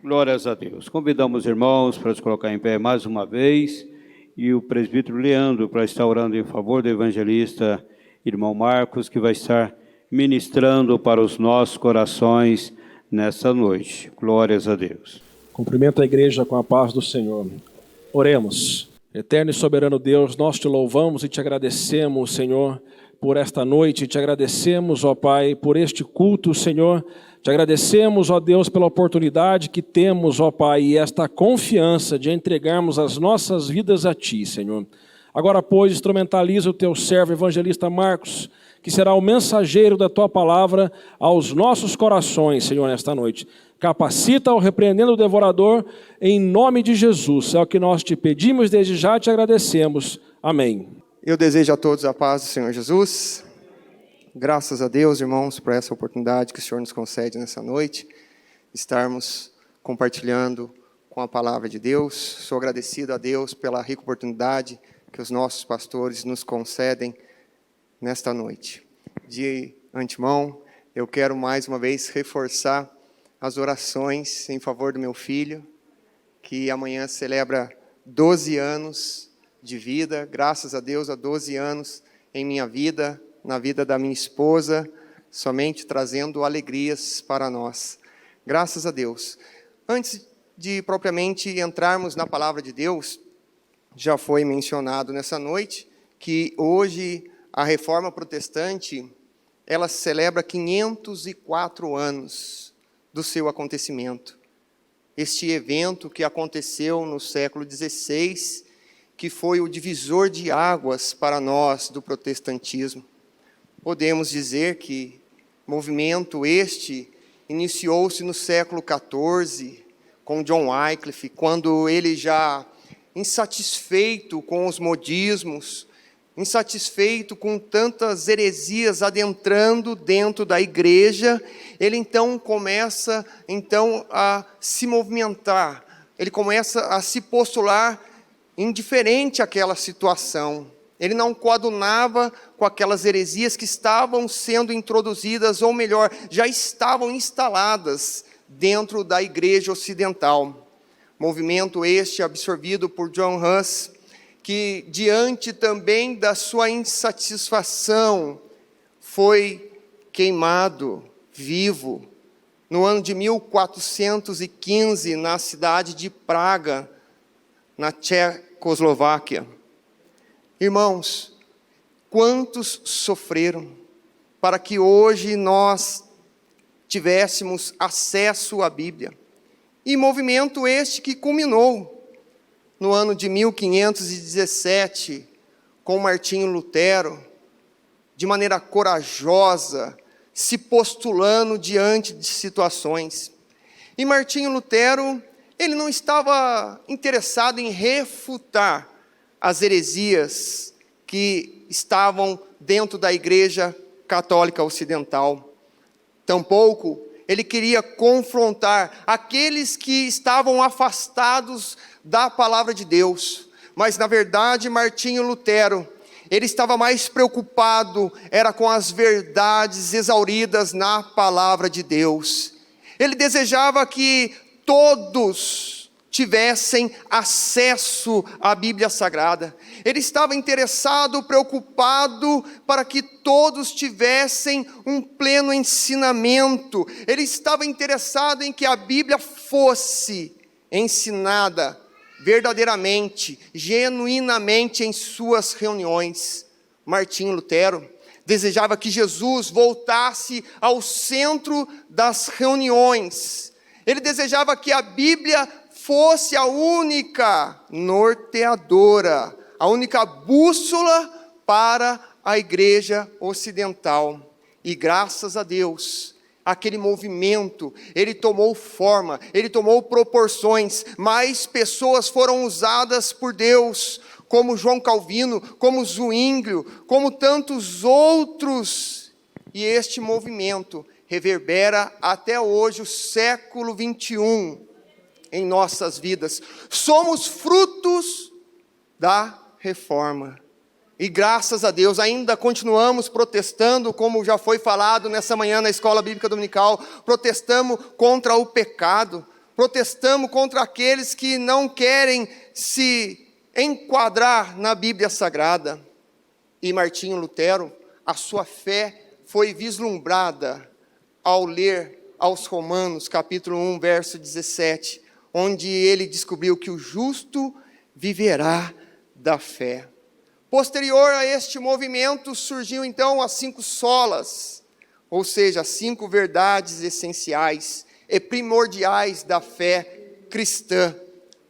Glórias a Deus. Convidamos os irmãos para se colocar em pé mais uma vez e o presbítero Leandro para estar orando em favor do evangelista irmão Marcos, que vai estar ministrando para os nossos corações nessa noite. Glórias a Deus. Cumprimento a igreja com a paz do Senhor. Oremos. Eterno e soberano Deus, nós te louvamos e te agradecemos, Senhor, por esta noite. Te agradecemos, ó Pai, por este culto, Senhor. Te agradecemos, ó Deus, pela oportunidade que temos, ó Pai, e esta confiança de entregarmos as nossas vidas a Ti, Senhor. Agora, pois, instrumentaliza o Teu servo evangelista Marcos, que será o mensageiro da Tua palavra aos nossos corações, Senhor, nesta noite. Capacita-o, repreendendo o devorador, em nome de Jesus. É o que nós te pedimos, desde já te agradecemos. Amém. Eu desejo a todos a paz do Senhor Jesus. Graças a Deus, irmãos, por essa oportunidade que o Senhor nos concede nessa noite, estarmos compartilhando com a palavra de Deus. Sou agradecido a Deus pela rica oportunidade que os nossos pastores nos concedem nesta noite. De antemão, eu quero mais uma vez reforçar as orações em favor do meu filho, que amanhã celebra 12 anos de vida. Graças a Deus, há 12 anos em minha vida, na vida da minha esposa, somente trazendo alegrias para nós. Graças a Deus. Antes de propriamente entrarmos na palavra de Deus, já foi mencionado nessa noite que hoje a Reforma Protestante, ela celebra 504 anos do seu acontecimento. Este evento que aconteceu no século XVI, que foi o divisor de águas para nós do protestantismo. Podemos dizer que movimento este iniciou-se no século XIV, com John Wycliffe, quando ele já insatisfeito com os modismos, insatisfeito com tantas heresias adentrando dentro da igreja, ele então começa a se movimentar, ele começa a se postular indiferente àquela situação. Ele não coadunava com aquelas heresias que estavam sendo introduzidas, ou melhor, já estavam instaladas dentro da igreja ocidental. Movimento este absorvido por John Huss, que diante também da sua insatisfação, foi queimado vivo no ano de 1415, na cidade de Praga, na Tchecoslováquia. Irmãos, quantos sofreram para que hoje nós tivéssemos acesso à Bíblia? E movimento este que culminou no ano de 1517, com Martinho Lutero, de maneira corajosa, se postulando diante de situações. E Martinho Lutero, ele não estava interessado em refutar as heresias que estavam dentro da Igreja Católica Ocidental. Tampouco ele queria confrontar aqueles que estavam afastados da palavra de Deus. Mas, na verdade, Martinho Lutero, ele estava mais preocupado, era com as verdades exauridas na palavra de Deus. Ele desejava que todos tivessem acesso à Bíblia Sagrada. Ele estava interessado, preocupado para que todos tivessem um pleno ensinamento. Ele estava interessado em que a Bíblia fosse ensinada verdadeiramente, genuinamente em suas reuniões. Martinho Lutero desejava que Jesus voltasse ao centro das reuniões. Ele desejava que a Bíblia fosse a única norteadora, a única bússola para a igreja ocidental. E graças a Deus, aquele movimento, ele tomou forma, ele tomou proporções. Mais pessoas foram usadas por Deus, como João Calvino, como Zwinglio, como tantos outros. E este movimento reverbera até hoje, o século 21, em nossas vidas. Somos frutos da reforma. E graças a Deus ainda continuamos protestando, como já foi falado nessa manhã na Escola Bíblica Dominical, protestamos contra o pecado, protestamos contra aqueles que não querem se enquadrar na Bíblia Sagrada. E Martinho Lutero, a sua fé foi vislumbrada ao ler aos Romanos, capítulo 1, verso 17, onde ele descobriu que o justo viverá da fé. Posterior a este movimento, surgiu então as 5 solas, ou seja, as 5 verdades essenciais e primordiais da fé cristã.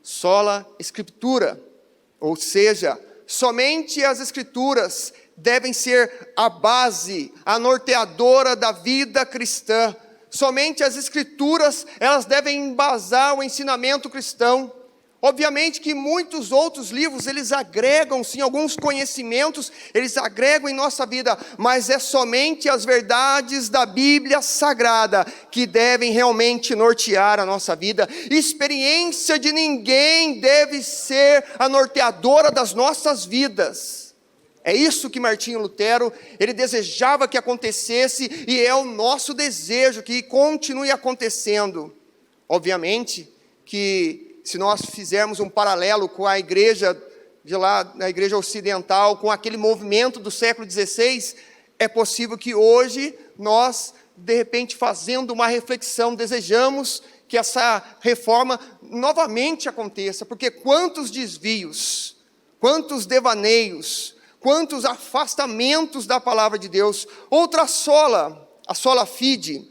Sola Escritura, ou seja, somente as Escrituras devem ser a base, a norteadora da vida cristã. Somente as Escrituras, elas devem embasar o ensinamento cristão. Obviamente que muitos outros livros, eles agregam, sim, alguns conhecimentos, eles agregam em nossa vida, mas é somente as verdades da Bíblia Sagrada que devem realmente nortear a nossa vida. Experiência de ninguém deve ser a norteadora das nossas vidas. É isso que Martinho Lutero, ele desejava que acontecesse, e é o nosso desejo que continue acontecendo. Obviamente que, se nós fizermos um paralelo com a igreja de lá, a igreja ocidental, com aquele movimento do século XVI, é possível que hoje nós, de repente, fazendo uma reflexão, desejamos que essa reforma novamente aconteça, porque quantos desvios, quantos devaneios, quantos afastamentos da palavra de Deus. Outra sola, a sola fide,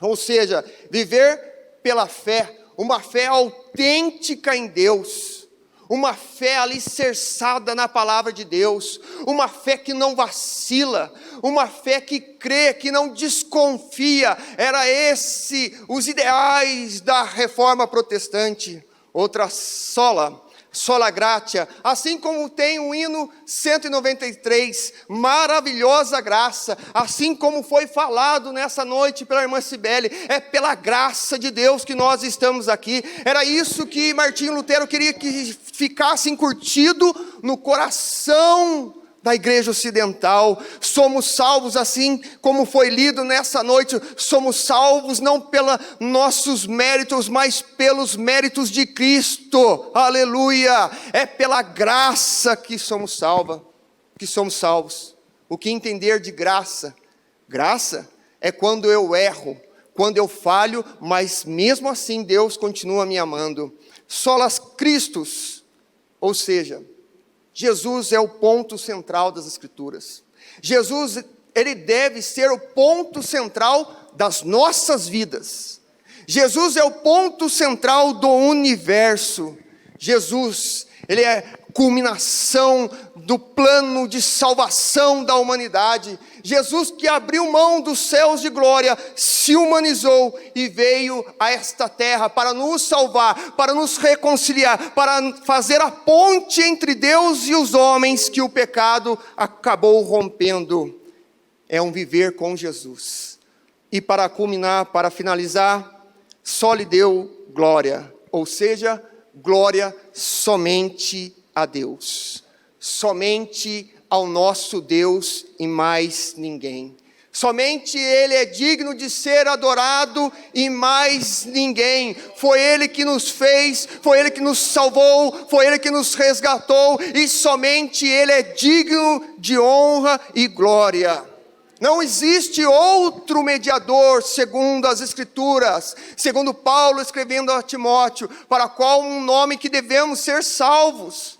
ou seja, viver pela fé, uma fé autêntica em Deus, uma fé alicerçada na palavra de Deus, uma fé que não vacila, uma fé que crê, que não desconfia. Era esse os ideais da reforma protestante. Outra sola, sola gratia, assim como tem o hino 193, maravilhosa graça, assim como foi falado nessa noite pela irmã Cibele, é pela graça de Deus que nós estamos aqui. Era isso que Martinho Lutero queria que ficasse incutido no coração da igreja ocidental. Somos salvos, assim como foi lido nessa noite, somos salvos não pelos nossos méritos, mas pelos méritos de Cristo. Aleluia! É pela graça que somos salvos. O que entender de graça? Graça é quando eu erro, quando eu falho, mas mesmo assim Deus continua me amando. Solas Christus, ou seja, Jesus é o ponto central das Escrituras. Jesus, ele deve ser o ponto central das nossas vidas. Jesus é o ponto central do universo. Jesus, ele é a culminação do plano de salvação da humanidade. Jesus, que abriu mão dos céus de glória, se humanizou e veio a esta terra para nos salvar, para nos reconciliar, para fazer a ponte entre Deus e os homens que o pecado acabou rompendo. É um viver com Jesus. E para culminar, para finalizar, só lhe deu glória, ou seja, glória somente a Deus, somente ao nosso Deus e mais ninguém. Somente Ele é digno de ser adorado e mais ninguém. Foi Ele que nos fez, foi Ele que nos salvou, foi Ele que nos resgatou, e somente Ele é digno de honra e glória. Não existe outro mediador, segundo as Escrituras, segundo Paulo escrevendo a Timóteo, para qual um nome que devemos ser salvos.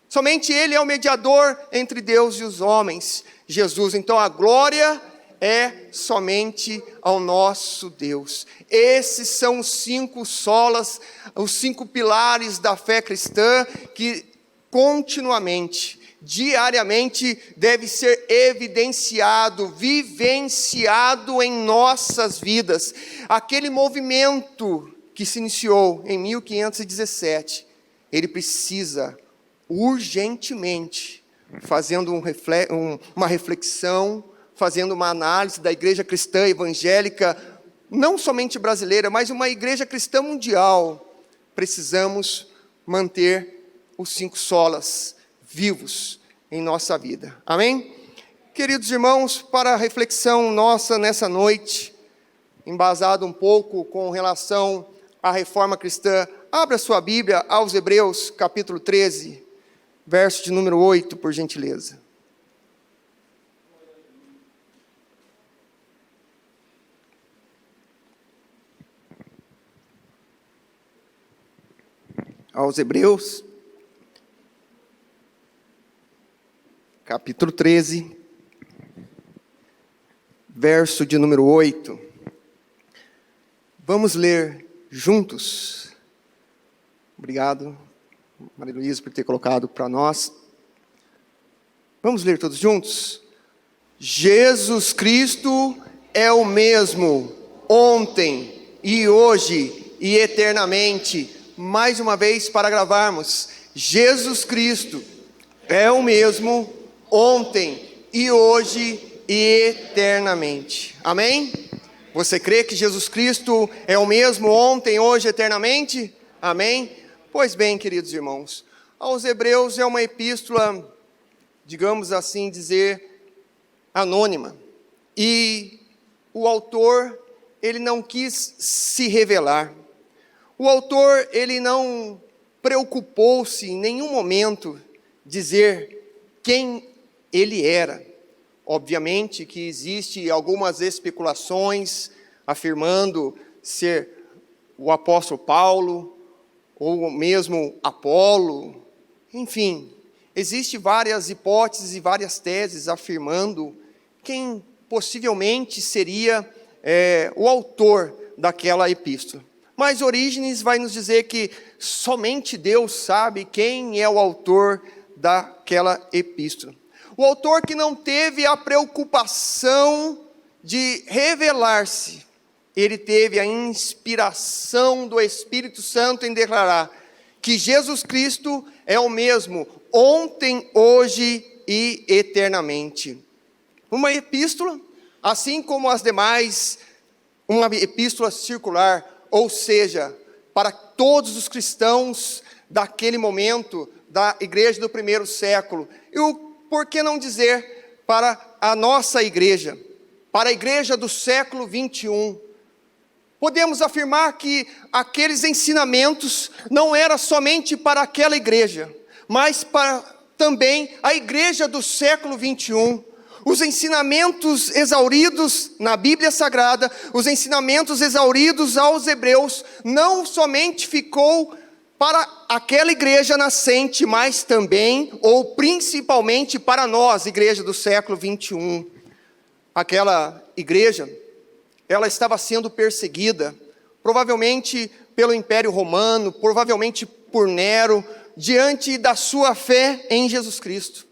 Somente Ele é o mediador entre Deus e os homens, Jesus. Então a glória é somente ao nosso Deus. Esses são os 5 solas, os 5 pilares da fé cristã que continuamente, diariamente deve ser evidenciado, vivenciado em nossas vidas. Aquele movimento que se iniciou em 1517, ele precisa urgentemente, fazendo uma reflexão, fazendo uma análise da igreja cristã evangélica, não somente brasileira, mas uma igreja cristã mundial. Precisamos manter os 5 solas vivos em nossa vida. Amém? Queridos irmãos, para a reflexão nossa nessa noite, embasado um pouco com relação a reforma cristã. Abra sua Bíblia aos Hebreus, capítulo 13, verso de número 8, por gentileza. Aos Hebreus, capítulo 13, verso de número 8. Vamos ler juntos. Obrigado, Maria Luísa, por ter colocado para nós. Vamos ler todos juntos? Jesus Cristo é o mesmo ontem e hoje e eternamente. Mais uma vez para gravarmos. Jesus Cristo é o mesmo ontem e hoje e eternamente. Amém? Você crê que Jesus Cristo é o mesmo ontem, hoje e eternamente? Amém? Pois bem, queridos irmãos, aos Hebreus é uma epístola, digamos assim dizer, anônima. E o autor, ele não quis se revelar. O autor, ele não preocupou-se em nenhum momento dizer quem ele era. Obviamente que existe algumas especulações afirmando ser o apóstolo Paulo, ou mesmo Apolo, enfim, existem várias hipóteses e várias teses afirmando quem possivelmente seria o autor daquela epístola. Mas Orígenes vai nos dizer que somente Deus sabe quem é o autor daquela epístola. O autor que não teve a preocupação de revelar-se, ele teve a inspiração do Espírito Santo em declarar que Jesus Cristo é o mesmo ontem, hoje e eternamente. Uma epístola, assim como as demais, uma epístola circular, ou seja, para todos os cristãos daquele momento, da igreja do primeiro século. E por que não dizer para a nossa igreja, para a igreja do século 21? Podemos afirmar que aqueles ensinamentos não eram somente para aquela igreja, mas para também a igreja do século 21. Os ensinamentos exauridos na Bíblia Sagrada, os ensinamentos exauridos aos Hebreus, não somente ficou para aquela igreja nascente, mas também, ou principalmente para nós, igreja do século 21. Aquela igreja, ela estava sendo perseguida, provavelmente pelo Império Romano, provavelmente por Nero, diante da sua fé em Jesus Cristo.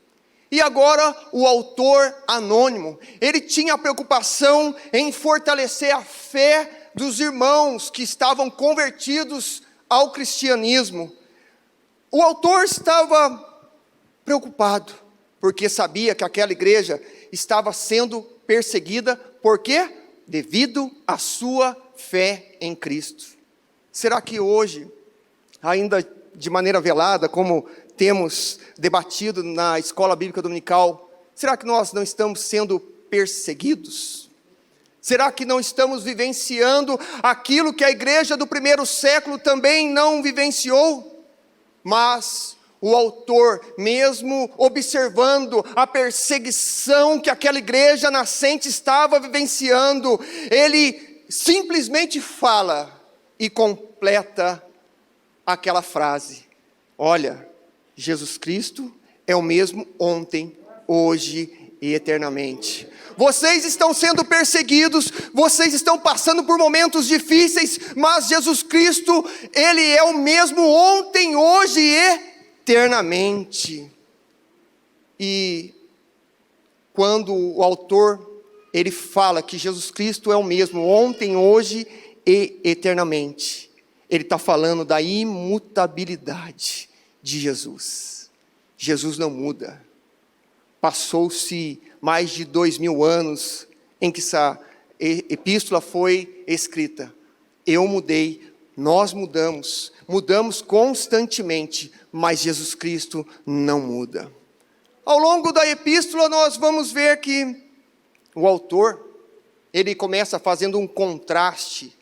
E agora o autor anônimo, ele tinha a preocupação em fortalecer a fé dos irmãos que estavam convertidos ao cristianismo. O autor estava preocupado, porque sabia que aquela igreja estava sendo perseguida, por quê? Devido à sua fé em Cristo. Será que hoje, ainda de maneira velada, como temos debatido na escola bíblica dominical, será que nós não estamos sendo perseguidos? Será que não estamos vivenciando aquilo que a igreja do primeiro século também não vivenciou? Mas o autor, mesmo observando a perseguição que aquela igreja nascente estava vivenciando, ele simplesmente fala e completa aquela frase: olha, Jesus Cristo é o mesmo ontem, hoje e eternamente. Vocês estão sendo perseguidos, vocês estão passando por momentos difíceis, mas Jesus Cristo, Ele é o mesmo ontem, hoje e eternamente. E quando o autor, ele fala que Jesus Cristo é o mesmo ontem, hoje e eternamente, ele está falando da imutabilidade de Jesus. Jesus não muda. Passou-se mais de 2000 anos em que essa epístola foi escrita. Eu mudei, nós mudamos constantemente, mas Jesus Cristo não muda. Ao longo da epístola nós vamos ver que o autor, ele começa fazendo um contraste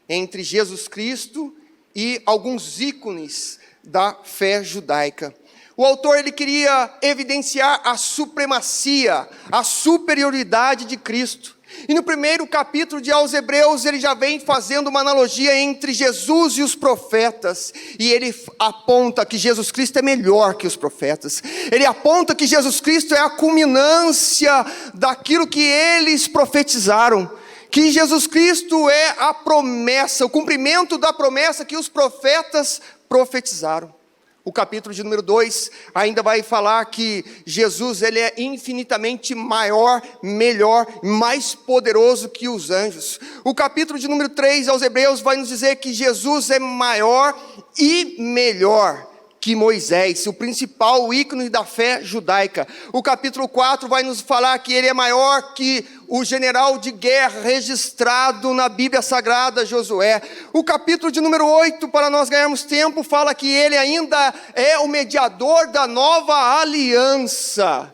entre Jesus Cristo e alguns ícones da fé judaica. O autor ele queria evidenciar a supremacia, a superioridade de Cristo. E no primeiro capítulo de aos Hebreus, ele já vem fazendo uma analogia entre Jesus e os profetas. E ele aponta que Jesus Cristo é melhor que os profetas. Ele aponta que Jesus Cristo é a culminância daquilo que eles profetizaram. Que Jesus Cristo é a promessa, o cumprimento da promessa que os profetas profetizaram. O capítulo de número 2 ainda vai falar que Jesus ele é infinitamente maior, melhor, mais poderoso que os anjos. O capítulo de número 3 aos Hebreus vai nos dizer que Jesus é maior e melhor que Moisés, o principal ícone da fé judaica. O capítulo 4 vai nos falar que ele é maior que o general de guerra registrado na Bíblia Sagrada, Josué. O capítulo de número 8, para nós ganharmos tempo, fala que ele ainda é o mediador da nova aliança.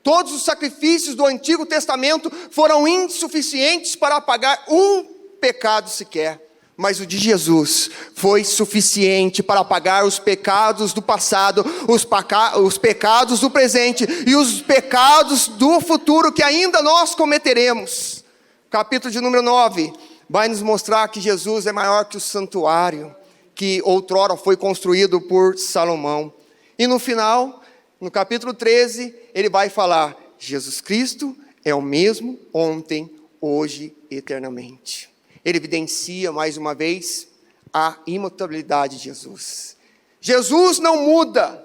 Todos os sacrifícios do Antigo Testamento foram insuficientes para apagar um pecado sequer. Mas o de Jesus foi suficiente para apagar os pecados do passado, os pecados do presente e os pecados do futuro que ainda nós cometeremos. Capítulo de número 9 vai nos mostrar que Jesus é maior que o santuário que outrora foi construído por Salomão. E no final, no capítulo 13, ele vai falar: Jesus Cristo é o mesmo ontem, hoje e eternamente. Ele evidencia mais uma vez a imutabilidade de Jesus. Jesus não muda.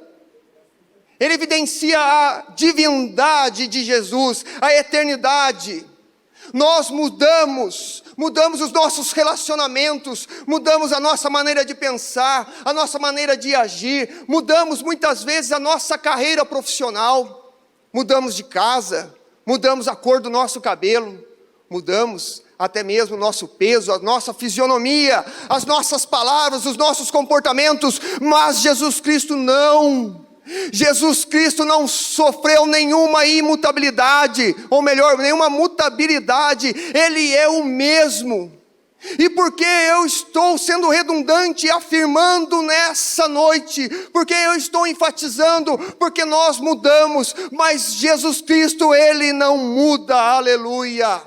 Ele evidencia a divindade de Jesus, a eternidade. Nós mudamos os nossos relacionamentos, mudamos a nossa maneira de pensar, a nossa maneira de agir, mudamos muitas vezes a nossa carreira profissional, mudamos de casa, mudamos a cor do nosso cabelo, mudamos até mesmo o nosso peso, a nossa fisionomia, as nossas palavras, os nossos comportamentos, mas Jesus Cristo não. Jesus Cristo não sofreu nenhuma imutabilidade, ou melhor, nenhuma mutabilidade. Ele é o mesmo. E por que eu estou sendo redundante, afirmando nessa noite? Porque eu estou enfatizando, porque nós mudamos, mas Jesus Cristo, Ele não muda, aleluia.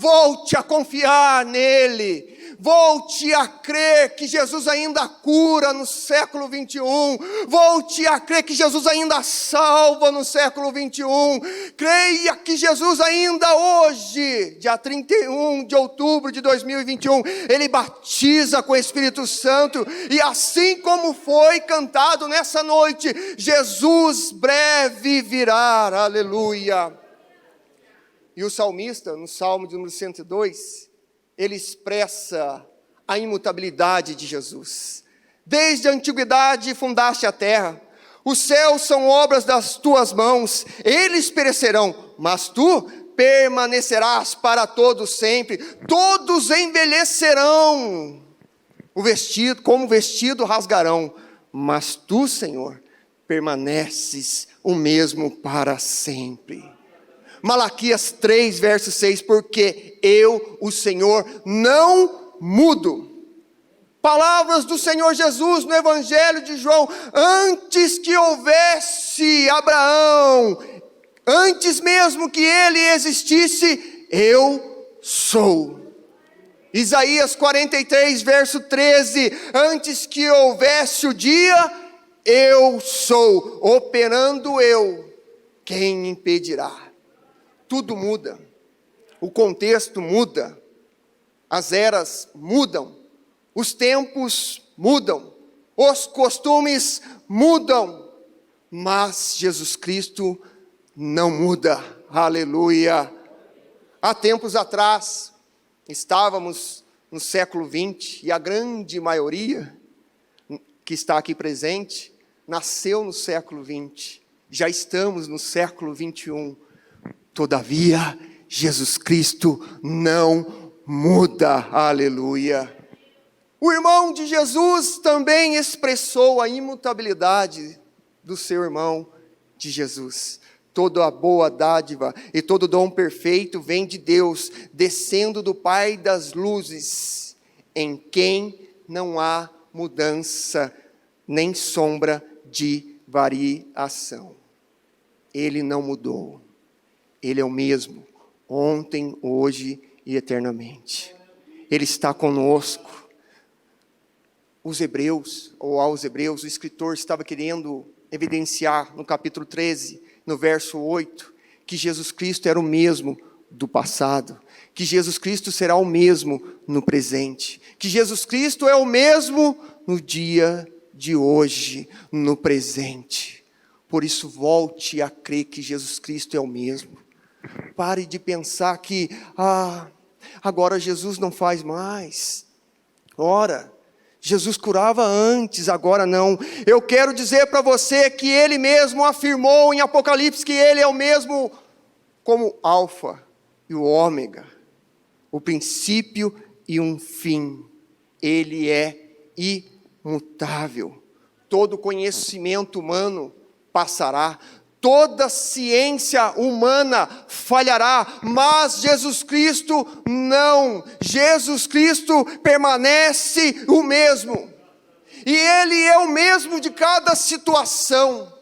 Volte a confiar nele, volte a crer que Jesus ainda cura no século 21, volte a crer que Jesus ainda salva no século 21, creia que Jesus ainda hoje, dia 31 de outubro de 2021, Ele batiza com o Espírito Santo, e assim como foi cantado nessa noite, Jesus breve virá, aleluia. E o salmista, no Salmo de número 102, ele expressa a imutabilidade de Jesus. Desde a antiguidade fundaste a terra, os céus são obras das tuas mãos, eles perecerão, mas tu permanecerás para todos sempre, todos envelhecerão, como vestido rasgarão, mas tu, Senhor, permaneces o mesmo para sempre. Malaquias 3, verso 6, porque eu, o Senhor, não mudo. Palavras do Senhor Jesus no Evangelho de João: antes que houvesse Abraão, antes mesmo que ele existisse, eu sou. Isaías 43, verso 13, antes que houvesse o dia, eu sou, operando eu, quem impedirá? Tudo muda, o contexto muda, as eras mudam, os tempos mudam, os costumes mudam, mas Jesus Cristo não muda, aleluia. Há tempos atrás, estávamos no século 20, e a grande maioria que está aqui presente, nasceu no século 20, já estamos no século 21, todavia, Jesus Cristo não muda, aleluia. O irmão de Jesus também expressou a imutabilidade do seu irmão de Jesus. Toda a boa dádiva e todo dom perfeito vem de Deus, descendo do Pai das luzes, em quem não há mudança, nem sombra de variação. Ele não mudou. Ele é o mesmo, ontem, hoje e eternamente. Ele está conosco. Aos Hebreus, o escritor estava querendo evidenciar no capítulo 13, no verso 8, que Jesus Cristo era o mesmo do passado, que Jesus Cristo será o mesmo no presente, que Jesus Cristo é o mesmo no dia de hoje, no presente. Por isso, volte a crer que Jesus Cristo é o mesmo. Pare de pensar que, agora Jesus não faz mais. Ora, Jesus curava antes, agora não. Eu quero dizer para você que Ele mesmo afirmou em Apocalipse que Ele é o mesmo como Alfa e o Ômega, o princípio e um fim. Ele é imutável. Todo conhecimento humano passará, toda ciência humana falhará, mas Jesus Cristo não. Jesus Cristo permanece o mesmo. E Ele é o mesmo de cada situação.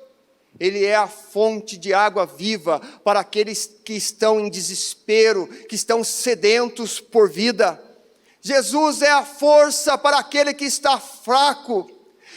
Ele é a fonte de água viva para aqueles que estão em desespero, que estão sedentos por vida. Jesus é a força para aquele que está fraco.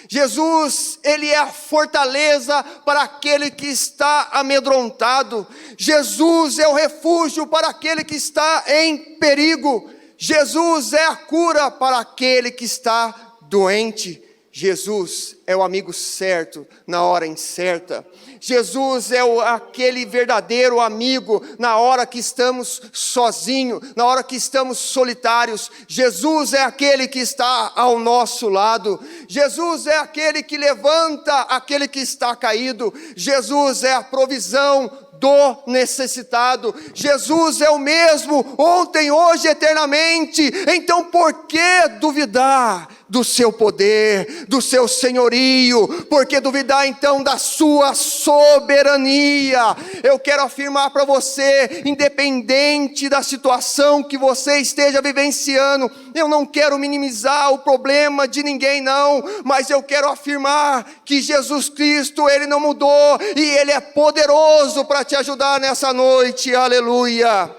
Jesus, Ele é a fortaleza para aquele que está amedrontado. Jesus é o refúgio para aquele que está em perigo. Jesus é a cura para aquele que está doente. Jesus é o amigo certo na hora incerta. Jesus é aquele verdadeiro amigo na hora que estamos sozinhos, na hora que estamos solitários. Jesus é aquele que está ao nosso lado. Jesus é aquele que levanta aquele que está caído. Jesus é a provisão do necessitado. Jesus é o mesmo ontem, hoje, eternamente. Então por que duvidar do seu poder, do seu senhorio? Por que duvidar então da sua soberania? Eu quero afirmar para você, independente da situação que você esteja vivenciando, eu não quero minimizar o problema de ninguém não, mas eu quero afirmar que Jesus Cristo, Ele não mudou, e Ele é poderoso para te ajudar nessa noite, aleluia.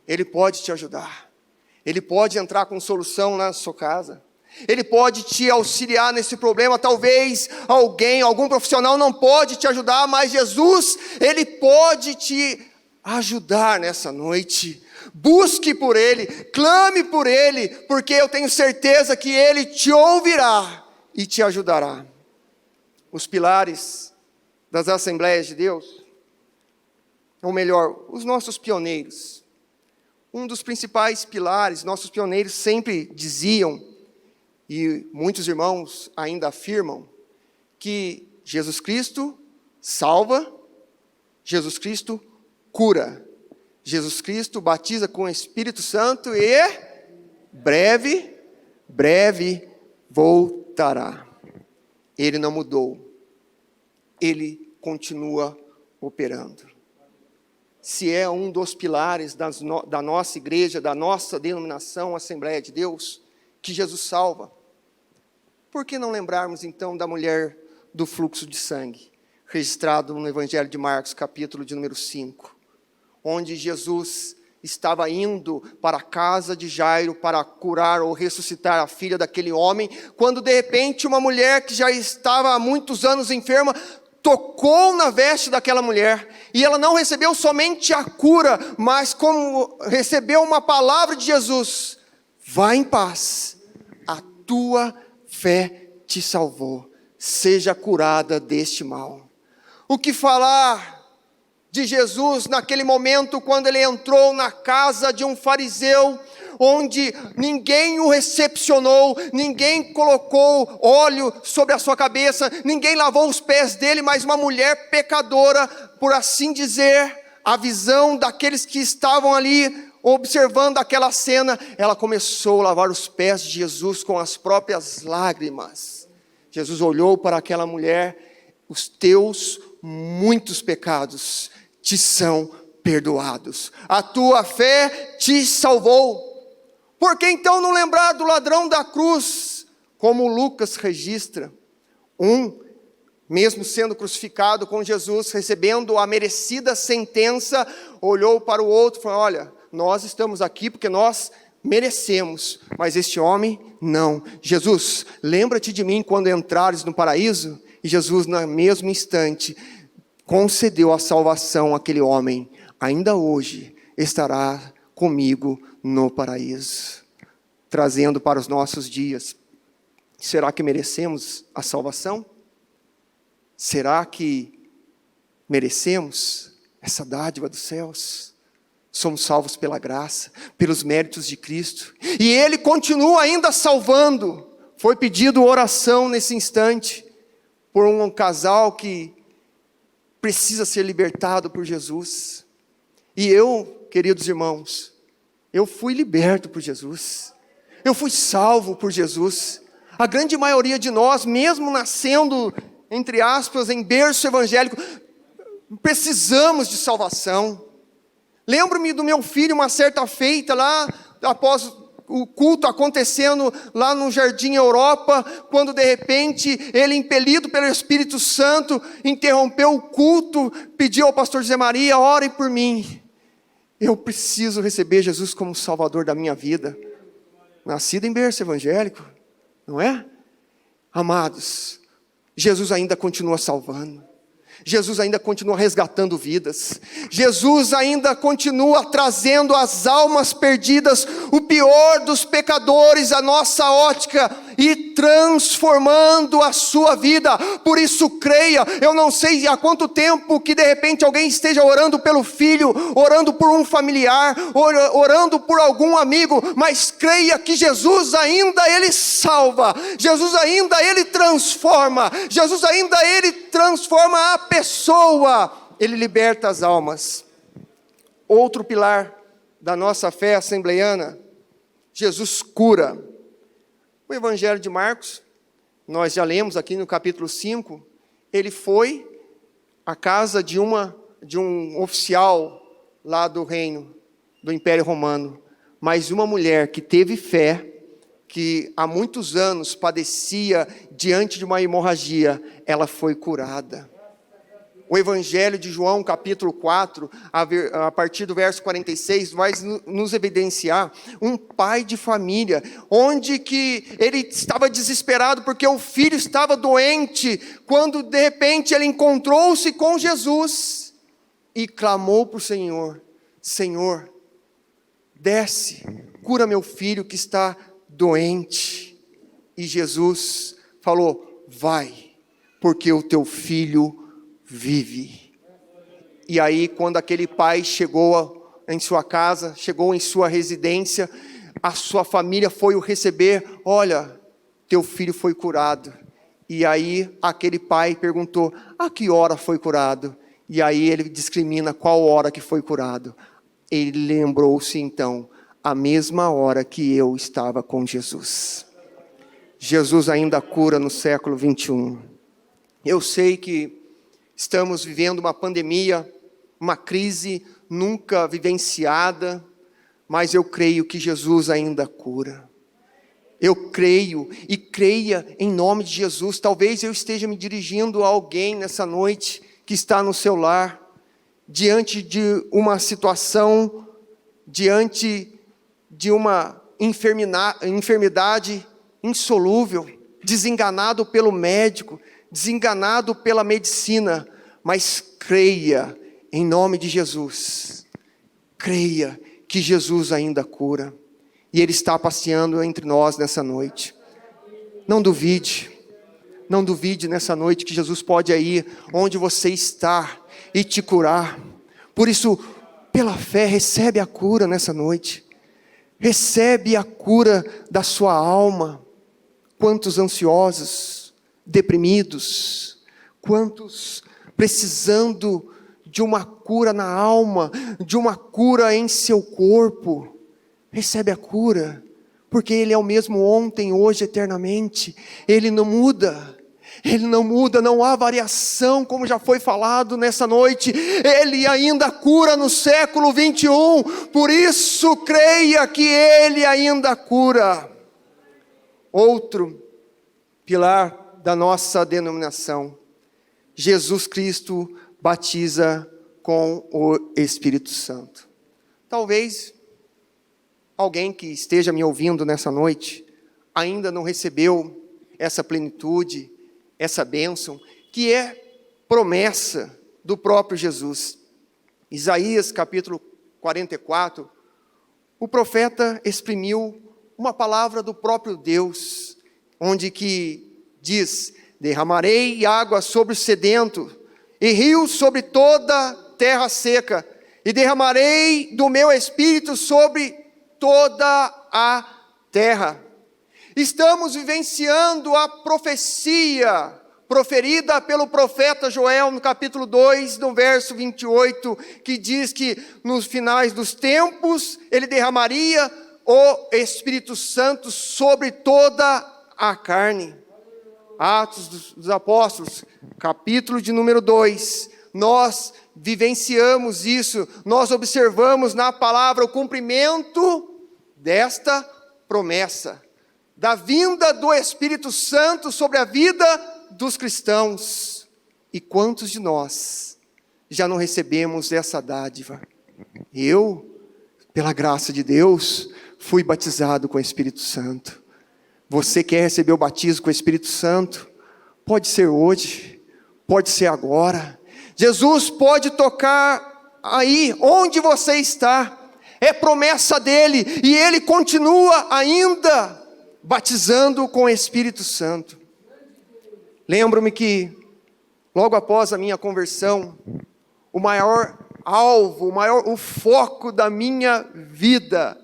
Ele pode te ajudar. Ele pode entrar com solução na sua casa. Ele pode te auxiliar nesse problema. Talvez algum profissional não pode te ajudar, mas Jesus, Ele pode te ajudar nessa noite. Busque por Ele, clame por Ele, porque eu tenho certeza que Ele te ouvirá e te ajudará. Os pilares das Assembleias de Deus, ou melhor, os nossos pioneiros. Um dos principais pilares, nossos pioneiros sempre diziam, e muitos irmãos ainda afirmam, que Jesus Cristo salva, Jesus Cristo cura, Jesus Cristo batiza com o Espírito Santo e breve voltará. Ele não mudou, Ele continua operando. Se é um dos pilares da nossa igreja, da nossa denominação, Assembleia de Deus, que Jesus salva, por que não lembrarmos então da mulher do fluxo de sangue, registrado no Evangelho de Marcos, capítulo de número 5, onde Jesus estava indo para a casa de Jairo para curar ou ressuscitar a filha daquele homem, quando de repente uma mulher que já estava há muitos anos enferma, tocou na veste daquela mulher, e ela não recebeu somente a cura, mas como recebeu uma palavra de Jesus: vá em paz, a tua fé te salvou, seja curada deste mal. O que falar de Jesus naquele momento, quando Ele entrou na casa de um fariseu, onde ninguém o recepcionou, ninguém colocou óleo sobre a sua cabeça, ninguém lavou os pés dele, mas uma mulher pecadora, por assim dizer, a visão daqueles que estavam ali observando aquela cena, ela começou a lavar os pés de Jesus com as próprias lágrimas. Jesus olhou para aquela mulher: os teus muitos pecados te são perdoados, a tua fé te salvou. Por que então não lembrar do ladrão da cruz? Como Lucas registra, mesmo sendo crucificado com Jesus, recebendo a merecida sentença, olhou para o outro e falou: olha, nós estamos aqui porque nós merecemos, mas este homem não. Jesus, lembra-te de mim quando entrares no paraíso? E Jesus, no mesmo instante, concedeu a salvação àquele homem. Ainda hoje estará comigo no paraíso. Trazendo para os nossos dias, será que merecemos a salvação? Será que merecemos essa dádiva dos céus? Somos salvos pela graça, pelos méritos de Cristo. E Ele continua ainda salvando. Foi pedido oração nesse instante por um casal que precisa ser libertado por Jesus. E eu, queridos irmãos, eu fui liberto por Jesus. Eu fui salvo por Jesus. A grande maioria de nós, mesmo nascendo, entre aspas, em berço evangélico, precisamos de salvação. Lembro-me do meu filho, uma certa feita lá, após o culto acontecendo lá no Jardim Europa, quando de repente ele, impelido pelo Espírito Santo, interrompeu o culto, pediu ao pastor José Maria: ore por mim. Eu preciso receber Jesus como Salvador da minha vida. Nascido em berço evangélico, não é? Amados, Jesus ainda continua salvando. Jesus ainda continua resgatando vidas. Jesus ainda continua trazendo as almas perdidas, o pior dos pecadores, a nossa ótica, e transformando a sua vida. Por isso creia. Eu não sei há quanto tempo que de repente alguém esteja orando pelo filho, orando por um familiar, orando por algum amigo, mas creia que Jesus ainda Ele salva, Jesus ainda Ele transforma, Jesus ainda Ele transforma a pessoa, Ele liberta as almas. Outro pilar da nossa fé assembleiana: Jesus cura. O Evangelho de Marcos, nós já lemos aqui no capítulo 5, ele foi à casa de um oficial lá do reino, do Império Romano, mas uma mulher que teve fé, que há muitos anos padecia diante de uma hemorragia, ela foi curada. O Evangelho de João, capítulo 4, a partir do verso 46, vai nos evidenciar um pai de família, onde que ele estava desesperado porque o filho estava doente, quando de repente ele encontrou-se com Jesus e clamou para o Senhor: Senhor, desce, cura meu filho que está doente. E Jesus falou: vai, porque o teu filho vive. E aí, quando aquele pai chegou em sua casa, chegou em sua residência, a sua família foi o receber: olha, teu filho foi curado. E aí aquele pai perguntou: a que hora foi curado? E aí ele discrimina qual hora que foi curado. Ele lembrou-se então: a mesma hora que eu estava com Jesus. Jesus ainda cura no século 21. Eu sei que estamos vivendo uma pandemia, uma crise nunca vivenciada, mas eu creio que Jesus ainda cura. Eu creio, e creia em nome de Jesus. Talvez eu esteja me dirigindo a alguém nessa noite que está no seu lar, diante de uma situação, diante de uma enfermidade insolúvel, desenganado pelo médico, desenganado pela medicina, mas creia em nome de Jesus. Creia que Jesus ainda cura, e Ele está passeando entre nós nessa noite. Não duvide nessa noite que Jesus pode ir onde você está e te curar. Por isso, pela fé, recebe a cura nessa noite. Recebe a cura da sua alma. Quantos ansiosos, deprimidos, quantos precisando de uma cura na alma, de uma cura em seu corpo. Recebe a cura, porque Ele é o mesmo ontem, hoje, eternamente. Ele não muda. Ele não muda, não há variação, como já foi falado nessa noite. Ele ainda cura no século 21, por isso creia que Ele ainda cura. Outro pilar da nossa denominação: Jesus Cristo batiza com o Espírito Santo. Talvez alguém que esteja me ouvindo nessa noite ainda não recebeu essa plenitude, essa bênção, que é promessa do próprio Jesus. Isaías capítulo 44, o profeta exprimiu uma palavra do próprio Deus, onde que diz: derramarei água sobre o sedento, e rios sobre toda terra seca, e derramarei do meu espírito sobre toda a terra. Estamos vivenciando a profecia proferida pelo profeta Joel no capítulo 2, no verso 28, que diz que nos finais dos tempos ele derramaria o Espírito Santo sobre toda a carne. Atos dos Apóstolos, capítulo de número 2, nós vivenciamos isso, nós observamos na palavra o cumprimento desta promessa, da vinda do Espírito Santo sobre a vida dos cristãos. E quantos de nós já não recebemos essa dádiva? Eu, pela graça de Deus, fui batizado com o Espírito Santo. Você quer receber o batismo com o Espírito Santo? Pode ser hoje, pode ser agora. Jesus pode tocar aí, onde você está. É promessa dele, e ele continua ainda batizando com o Espírito Santo. Lembro-me que, logo após a minha conversão, o maior alvo, o foco da minha vida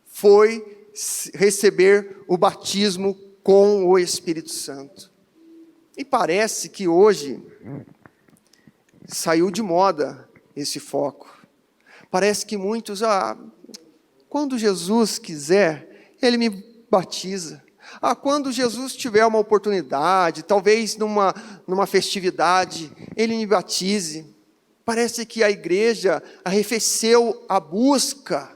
foi receber o batismo com o Espírito Santo. E parece que hoje saiu de moda esse foco. Parece que muitos, quando Jesus quiser, Ele me batiza. Quando Jesus tiver uma oportunidade, talvez numa festividade, Ele me batize. Parece que a igreja arrefeceu a busca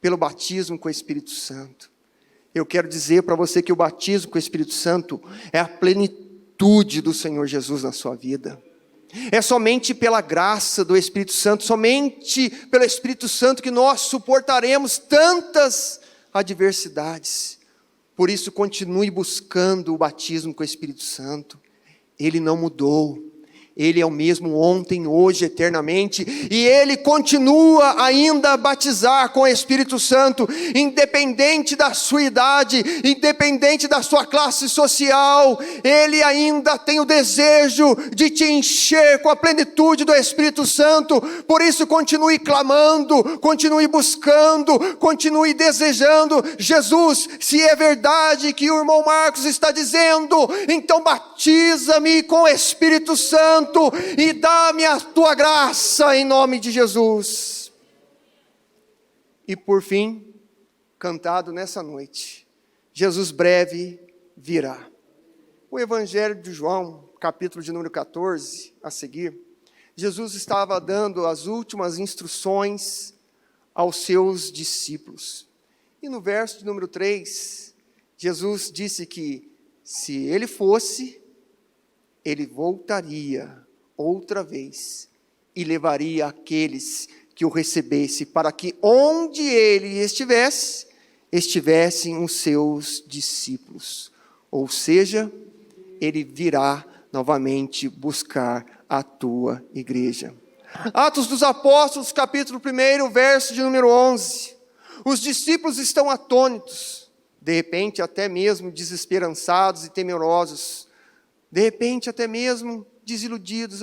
pelo batismo com o Espírito Santo. Eu quero dizer para você que o batismo com o Espírito Santo é a plenitude do Senhor Jesus na sua vida. É somente pela graça do Espírito Santo, somente pelo Espírito Santo que nós suportaremos tantas adversidades. Por isso, continue buscando o batismo com o Espírito Santo. Ele não mudou. Ele é o mesmo ontem, hoje, eternamente, e Ele continua ainda a batizar com o Espírito Santo, independente da sua idade, independente da sua classe social. Ele ainda tem o desejo de te encher com a plenitude do Espírito Santo. Por isso, continue clamando, continue buscando, continue desejando. Jesus, se é verdade que o irmão Marcos está dizendo, então batiza-me com o Espírito Santo, e dá-me a tua graça em nome de Jesus. E por fim, cantado nessa noite, Jesus breve virá. O Evangelho de João, capítulo de número 14, a seguir, Jesus estava dando as últimas instruções aos seus discípulos. E no verso de número 3, Jesus disse que se ele fosse, ele voltaria outra vez e levaria aqueles que o recebesse, para que onde ele estivesse, estivessem os seus discípulos. Ou seja, ele virá novamente buscar a tua igreja. Atos dos Apóstolos, capítulo 1, verso de número 11. Os discípulos estão atônitos, de repente até mesmo desesperançados e temerosos. De repente, até mesmo desiludidos.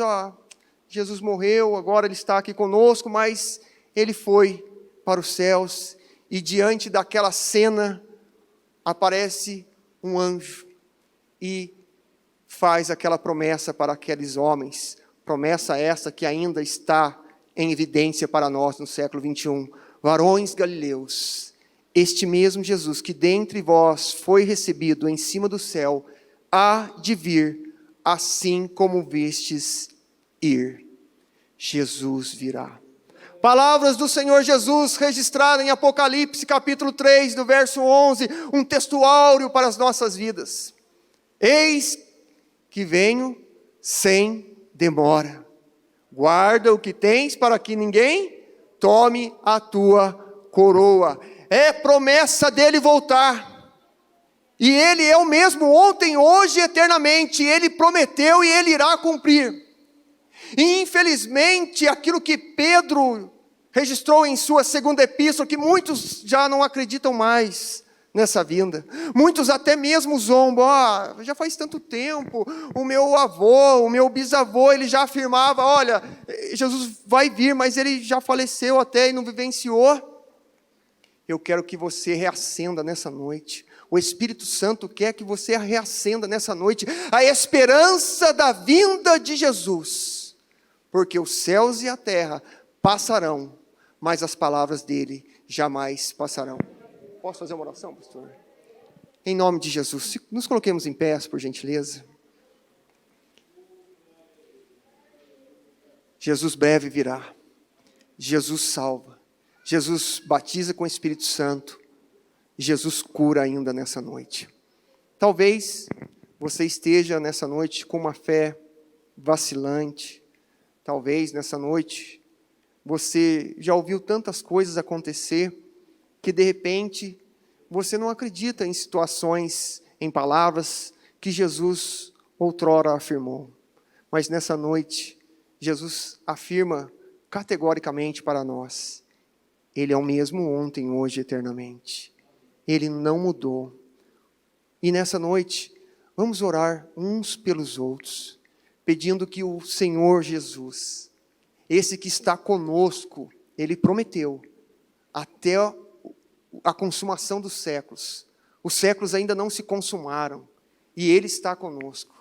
Jesus morreu, agora Ele está aqui conosco, mas Ele foi para os céus. E diante daquela cena, aparece um anjo e faz aquela promessa para aqueles homens. Promessa essa que ainda está em evidência para nós no século 21. Varões galileus, este mesmo Jesus que dentre vós foi recebido em cima do céu, há de vir assim como vistes ir, Jesus virá. Palavras do Senhor Jesus registradas em Apocalipse capítulo 3, do verso 11, um texto áureo para as nossas vidas. Eis que venho sem demora. Guarda o que tens para que ninguém tome a tua coroa. É promessa dele voltar. E ele é o mesmo ontem, hoje e eternamente. Ele prometeu e ele irá cumprir. E infelizmente aquilo que Pedro registrou em sua segunda epístola, que muitos já não acreditam mais nessa vinda. Muitos até mesmo zombam. Já faz tanto tempo, o meu avô, o meu bisavô, ele já afirmava, olha, Jesus vai vir, mas ele já faleceu até e não vivenciou. Eu quero que você reacenda nessa noite. O Espírito Santo quer que você reacenda nessa noite a esperança da vinda de Jesus. Porque os céus e a terra passarão, mas as palavras dele jamais passarão. Posso fazer uma oração, pastor? Em nome de Jesus, nos coloquemos em pé, por gentileza. Jesus breve virá. Jesus salva. Jesus batiza com o Espírito Santo. Jesus cura ainda nessa noite. Talvez você esteja nessa noite com uma fé vacilante. Talvez nessa noite você já ouviu tantas coisas acontecer que de repente você não acredita em situações, em palavras que Jesus outrora afirmou. Mas nessa noite, Jesus afirma categoricamente para nós: Ele é o mesmo ontem, hoje e eternamente. Ele não mudou. E nessa noite, vamos orar uns pelos outros, pedindo que o Senhor Jesus, esse que está conosco, Ele prometeu, até a consumação dos séculos. Os séculos ainda não se consumaram, e Ele está conosco.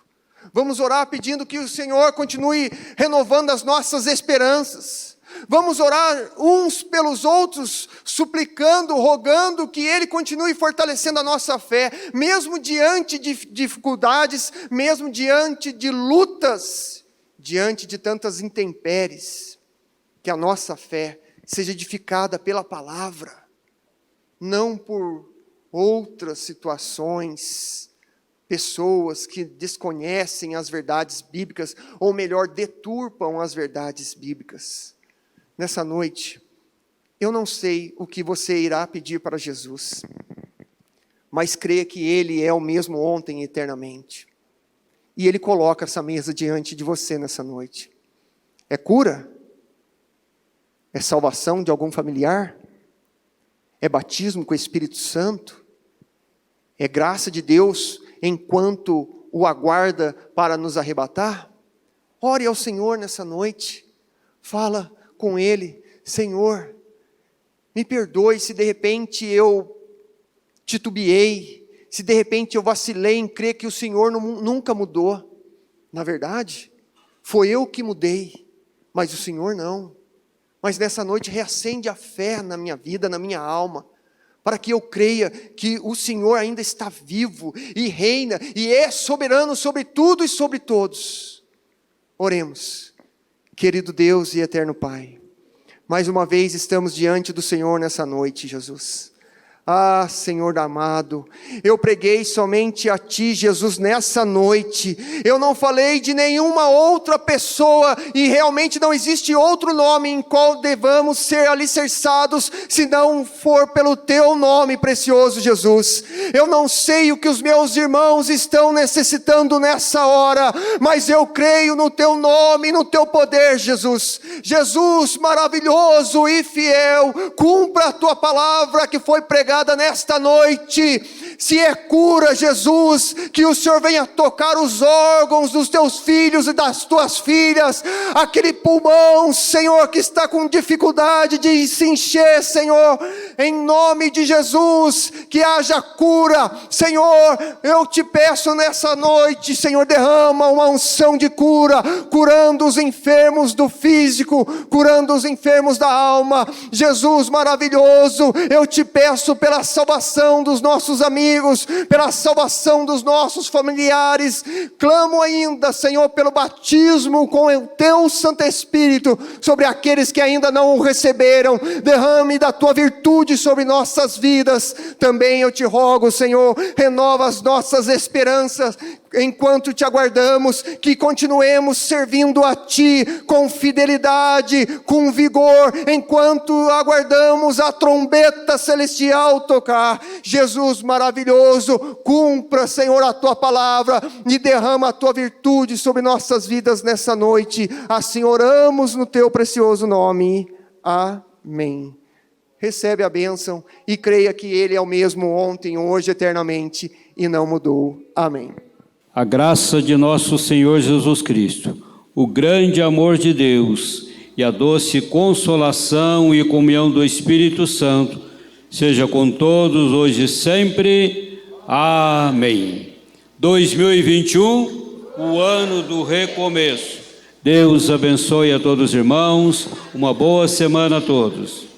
Vamos orar pedindo que o Senhor continue renovando as nossas esperanças. Vamos orar uns pelos outros, suplicando, rogando que Ele continue fortalecendo a nossa fé, mesmo diante de dificuldades, mesmo diante de lutas, diante de tantas intempéries, que a nossa fé seja edificada pela palavra, não por outras situações, pessoas que desconhecem as verdades bíblicas, ou melhor, deturpam as verdades bíblicas. Nessa noite, eu não sei o que você irá pedir para Jesus, mas creia que Ele é o mesmo ontem e eternamente. E Ele coloca essa mesa diante de você nessa noite. É cura? É salvação de algum familiar? É batismo com o Espírito Santo? É graça de Deus enquanto o aguarda para nos arrebatar? Ore ao Senhor nessa noite. Fala com Ele: Senhor, me perdoe se de repente eu titubeei, se de repente eu vacilei em crer que o Senhor nunca mudou. Na verdade, foi eu que mudei, mas o Senhor não. Mas nessa noite reacende a fé na minha vida, na minha alma, para que eu creia que o Senhor ainda está vivo e reina e é soberano sobre tudo e sobre todos. Oremos. Querido Deus e eterno Pai, mais uma vez estamos diante do Senhor nessa noite, Jesus. Ah, Senhor amado, eu preguei somente a Ti, Jesus, nessa noite. Eu não falei de nenhuma outra pessoa, e realmente não existe outro nome em qual devamos ser alicerçados, se não for pelo Teu nome precioso, Jesus. Eu não sei o que os meus irmãos estão necessitando nessa hora, mas eu creio no Teu nome e no Teu poder, Jesus. Jesus maravilhoso e fiel, cumpra a Tua palavra que foi pregada nesta noite. Se é cura, Jesus, que o Senhor venha tocar os órgãos dos teus filhos e das tuas filhas, aquele pulmão, Senhor, que está com dificuldade de se encher, Senhor, em nome de Jesus, que haja cura. Senhor, eu te peço nessa noite, Senhor, derrama uma unção de cura, curando os enfermos do físico, curando os enfermos da alma. Jesus maravilhoso, eu te peço pela salvação dos nossos amigos, amigos, pela salvação dos nossos familiares. Clamo ainda, Senhor, pelo batismo com o Teu Santo Espírito sobre aqueles que ainda não o receberam. Derrame da Tua virtude sobre nossas vidas. Também eu te rogo, Senhor, renova as nossas esperanças enquanto te aguardamos, que continuemos servindo a Ti com fidelidade, com vigor, enquanto aguardamos a trombeta celestial tocar. Jesus maravilhoso, cumpra, Senhor, a Tua palavra e derrama a Tua virtude sobre nossas vidas nessa noite. Assim oramos no Teu precioso nome. Amém. Recebe a bênção e creia que Ele é o mesmo ontem, hoje, eternamente e não mudou. Amém. A graça de nosso Senhor Jesus Cristo, o grande amor de Deus e a doce consolação e comunhão do Espírito Santo, seja com todos hoje e sempre. Amém. 2021, o ano do recomeço. Deus abençoe a todos os irmãos. Uma boa semana a todos.